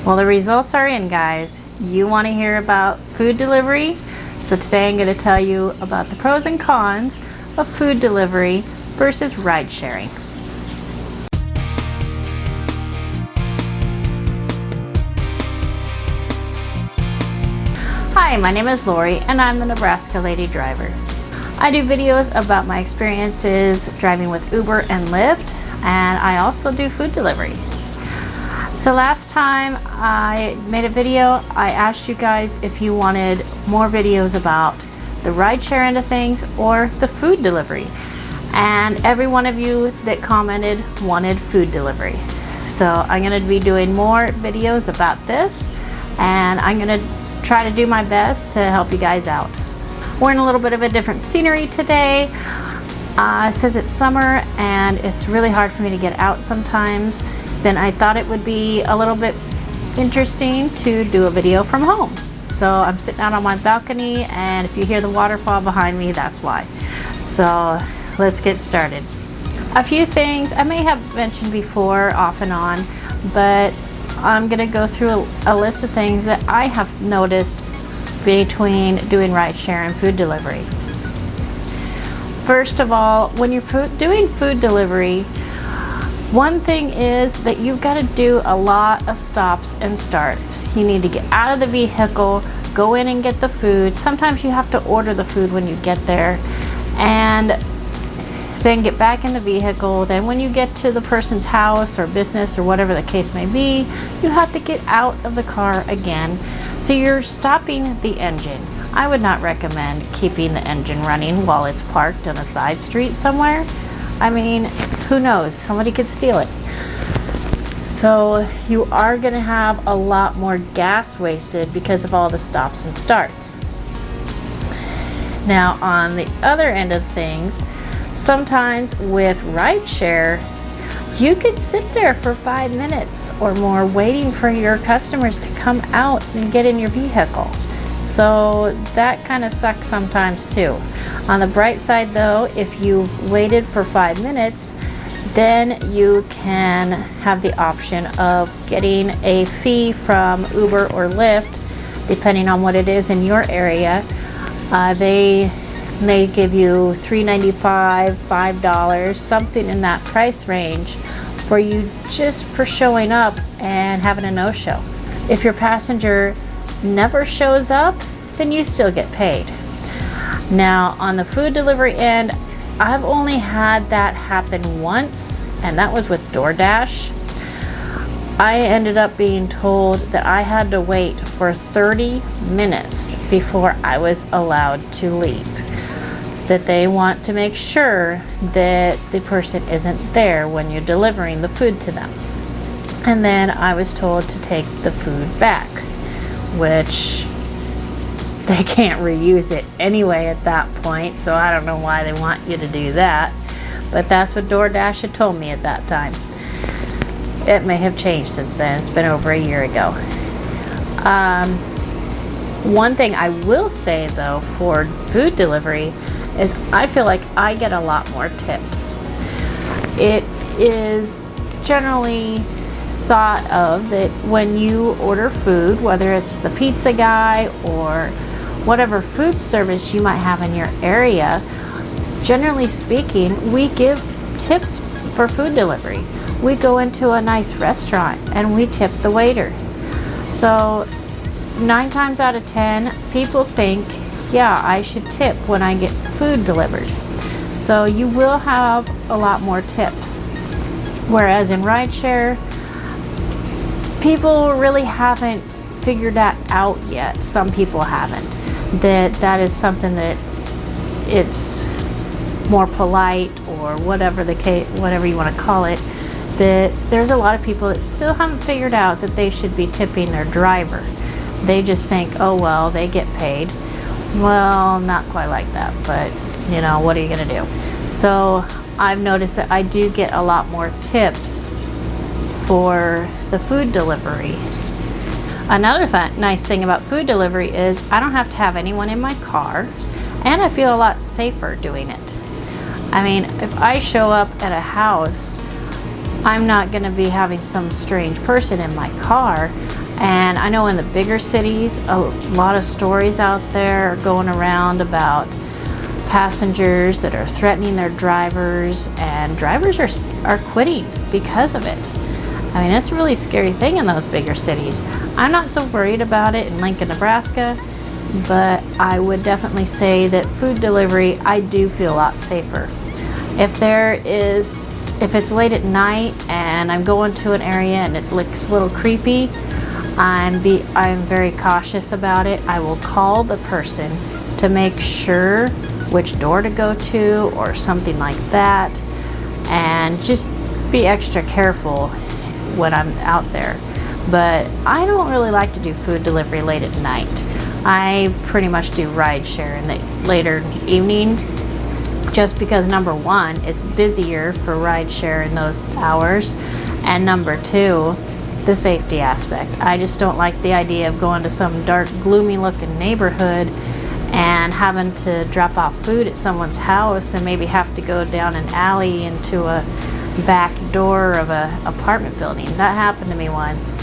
Well, the results are in, guys. You want to hear about food delivery? So today I'm going to tell you about the pros and cons of food delivery versus ride sharing. Hi, my name is Lori and I'm the Nebraska Lady Driver. I do videos about my experiences driving with Uber and Lyft, and I also do food delivery. So last time I made a video, I asked you guys if you wanted more videos about the rideshare end of things or the food delivery. And every one of you that commented wanted food delivery. So I'm going to be doing more videos about this, and I'm going to try to do my best to help you guys out. We're in a little bit of a different scenery today. Since it's summer and it's really hard for me to get out sometimes, then I thought it would be a little bit interesting to do a video from home. So I'm sitting out on my balcony, and if you hear the waterfall behind me, that's why. So let's get started. A few things I may have mentioned before off and on, but I'm gonna go through a list of things that I have noticed between doing rideshare and food delivery. First of all, when you're doing food delivery, one thing is that you've got to do a lot of stops and starts. You need to get out of the vehicle, go in and get the food. Sometimes you have to order the food when you get there, and then get back in the vehicle. Then when you get to the person's house or business or whatever the case may be, you have to get out of the car again. So you're stopping the engine. I would not recommend keeping the engine running while it's parked on a side street somewhere. I mean, who knows? Somebody could steal it. So you are going to have a lot more gas wasted because of all the stops and starts. Now, on the other end of things, sometimes with rideshare, you could sit there for 5 minutes or more waiting for your customers to come out and get in your vehicle. So that kind of sucks sometimes too. On the bright side though, if you waited for 5 minutes, then you can have the option of getting a fee from Uber or Lyft, depending on what it is in your area. They may give you $3.95, $5, something in that price range for you just for showing up and having a no-show. If your passenger never shows up, then you still get paid. Now, on the food delivery end, I've only had that happen once, and that was with DoorDash. I ended up being told that I had to wait for 30 minutes before I was allowed to leave. That they want to make sure that the person isn't there when you're delivering the food to them. And then I was told to take the food back, which they can't reuse it anyway at that point, so I don't know why they want you to do that. But that's what DoorDash had told me at that time. It may have changed since then. It's been over a year ago. One thing I will say though for food delivery is I feel like I get a lot more tips. It is generally thought of that when you order food, whether it's the pizza guy or whatever food service you might have in your area, generally speaking, we give tips for food delivery. We go into a nice restaurant and we tip the waiter. So 9 times out of 10, people think, yeah, I should tip when I get food delivered. So you will have a lot more tips. Whereas in rideshare, people really haven't figured that out yet. Some people haven't. That is something that it's more polite or whatever the case, whatever you want to call it. That there's a lot of people that still haven't figured out that they should be tipping their driver. They just think, oh well, they get paid. Well, not quite like that, but you know, what are you gonna do? So I've noticed that I do get a lot more tips for the food delivery. Another nice thing about food delivery is I don't have to have anyone in my car, and I feel a lot safer doing it. I mean, if I show up at a house, I'm not going to be having some strange person in my car. And I know in the bigger cities, a lot of stories out there are going around about passengers that are threatening their drivers, and drivers are quitting because of it. I mean, it's a really scary thing in those bigger cities. I'm not so worried about it in Lincoln, Nebraska, but I would definitely say that food delivery, I do feel a lot safer. If it's late at night and I'm going to an area and it looks a little creepy, I'm very cautious about it. I will call the person to make sure which door to go to or something like that, and just be extra careful when I'm out there. But I don't really like to do food delivery late at night. I pretty much do ride share in the later evenings, just because number one, it's busier for ride share in those hours, and number two, the safety aspect. I just don't like the idea of going to some dark, gloomy looking neighborhood and having to drop off food at someone's house and maybe have to go down an alley into a back door of an apartment building. That happened to me once.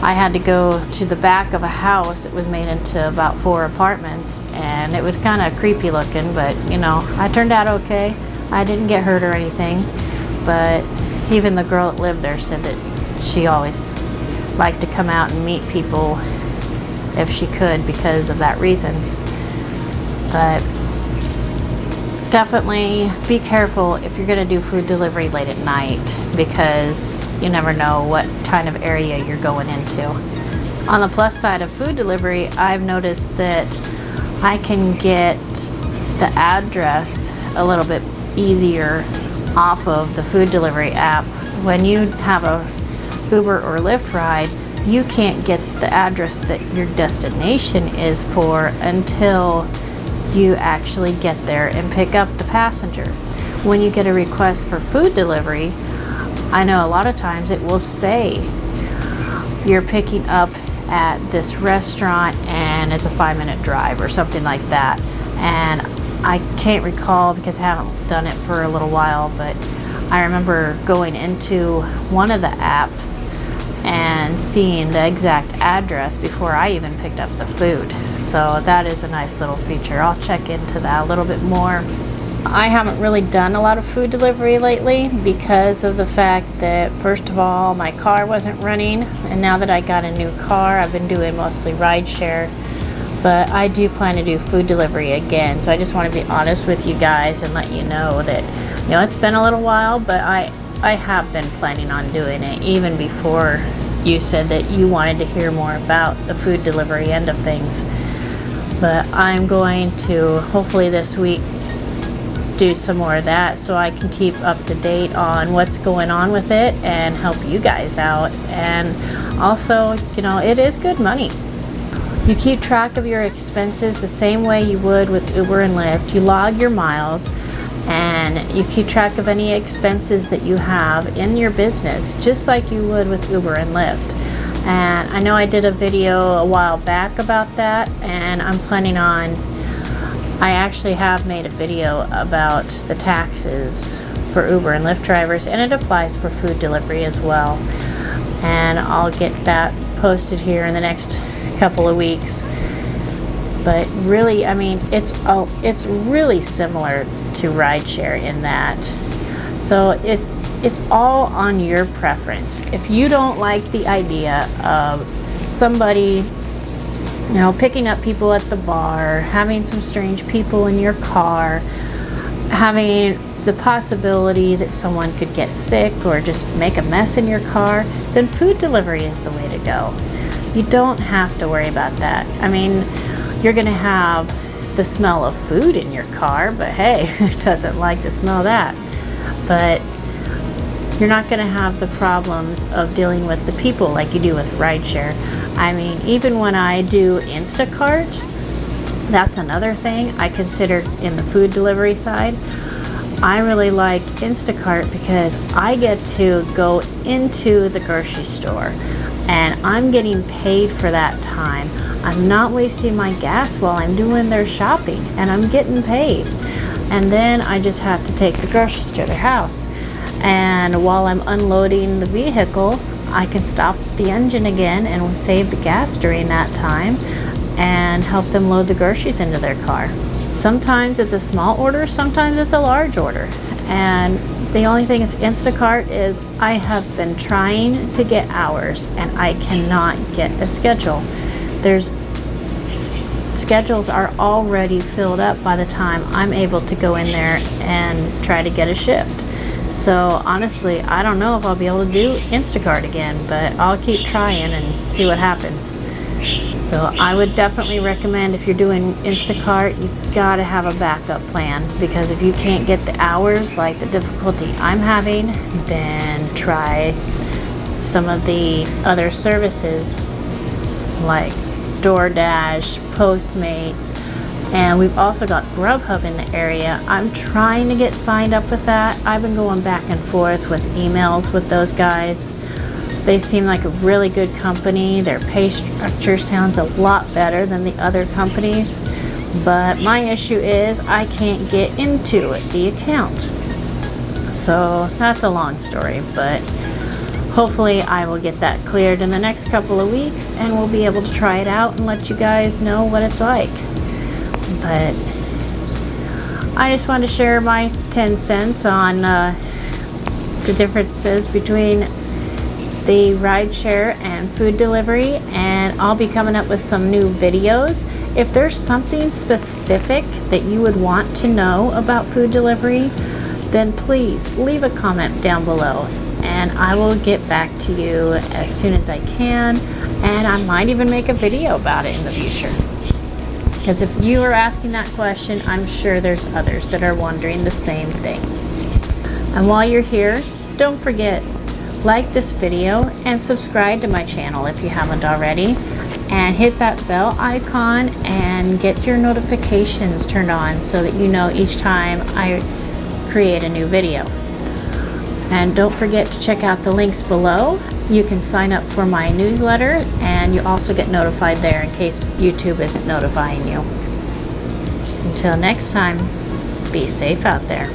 I had to go to the back of a house. It was made into about 4 apartments, and it was kind of creepy looking, but you know, I turned out okay. I didn't get hurt or anything, but even the girl that lived there said that she always liked to come out and meet people if she could because of that reason. But definitely be careful if you're going to do food delivery late at night, because you never know what kind of area you're going into. On the plus side of food delivery, I've noticed that I can get the address a little bit easier off of the food delivery app. When you have a Uber or Lyft ride, you can't get the address that your destination is for until you actually get there and pick up the passenger. When you get a request for food delivery, I know a lot of times it will say you're picking up at this restaurant and it's a 5-minute drive or something like that. And I can't recall because I haven't done it for a little while, but I remember going into one of the apps and seeing the exact address before I even picked up the food. So that is a nice little feature. I'll check into that a little bit more. I haven't really done a lot of food delivery lately because of the fact that, first of all, my car wasn't running, and now that I got a new car, I've been doing mostly ride share. But I do plan to do food delivery again, so I just want to be honest with you guys and let you know that, you know, it's been a little while, but I have been planning on doing it even before you said that you wanted to hear more about the food delivery end of things. But I'm going to, hopefully this week, do some more of that so I can keep up to date on what's going on with it and help you guys out. And also, you know, it is good money. You keep track of your expenses the same way you would with Uber and Lyft. You log your miles and you keep track of any expenses that you have in your business, just like you would with Uber and Lyft. And I know I did a video a while back about that, and I'm planning on, I actually have made a video about the taxes for Uber and Lyft drivers, and it applies for food delivery as well. And I'll get that posted here in the next couple of weeks. But really, I mean, it's really similar to rideshare in that. So it's all on your preference. If you don't like the idea of somebody, you know, picking up people at the bar, having some strange people in your car, having the possibility that someone could get sick or just make a mess in your car, then food delivery is the way to go. You don't have to worry about that. I mean, you're gonna have the smell of food in your car, but hey, who doesn't like to smell that? But you're not gonna have the problems of dealing with the people like you do with rideshare. I mean, even when I do Instacart, that's another thing I consider in the food delivery side. I really like Instacart because I get to go into the grocery store and I'm getting paid for that time. I'm not wasting my gas while I'm doing their shopping, and I'm getting paid. And then I just have to take the groceries to their house. And while I'm unloading the vehicle, I can stop the engine again and save the gas during that time and help them load the groceries into their car. Sometimes it's a small order, sometimes it's a large order. And the only thing is Instacart is I have been trying to get hours and I cannot get a schedule. Schedules are already filled up by the time I'm able to go in there and try to get a shift. So honestly, I don't know if I'll be able to do Instacart again, but I'll keep trying and see what happens. So I would definitely recommend, if you're doing Instacart, you've got to have a backup plan, because if you can't get the hours, like the difficulty I'm having, then try some of the other services like DoorDash, Postmates, and we've also got Grubhub in the area. I'm trying to get signed up with that. I've been going back and forth with emails with those guys. They seem like a really good company. Their pay structure sounds a lot better than the other companies. But my issue is I can't get into the account. So that's a long story, but hopefully I will get that cleared in the next couple of weeks and we'll be able to try it out and let you guys know what it's like. But I just wanted to share my 10 cents on the differences between the rideshare and food delivery, and I'll be coming up with some new videos. If there's something specific that you would want to know about food delivery, then please leave a comment down below and I will get back to you as soon as I can, and I might even make a video about it in the future. Because if you are asking that question, I'm sure there's others that are wondering the same thing. And while you're here, don't forget, like this video and subscribe to my channel if you haven't already, and hit that bell icon and get your notifications turned on so that you know each time I create a new video. And don't forget to check out the links below. You can sign up for my newsletter and you also get notified there in case YouTube isn't notifying you. Until next time, be safe out there.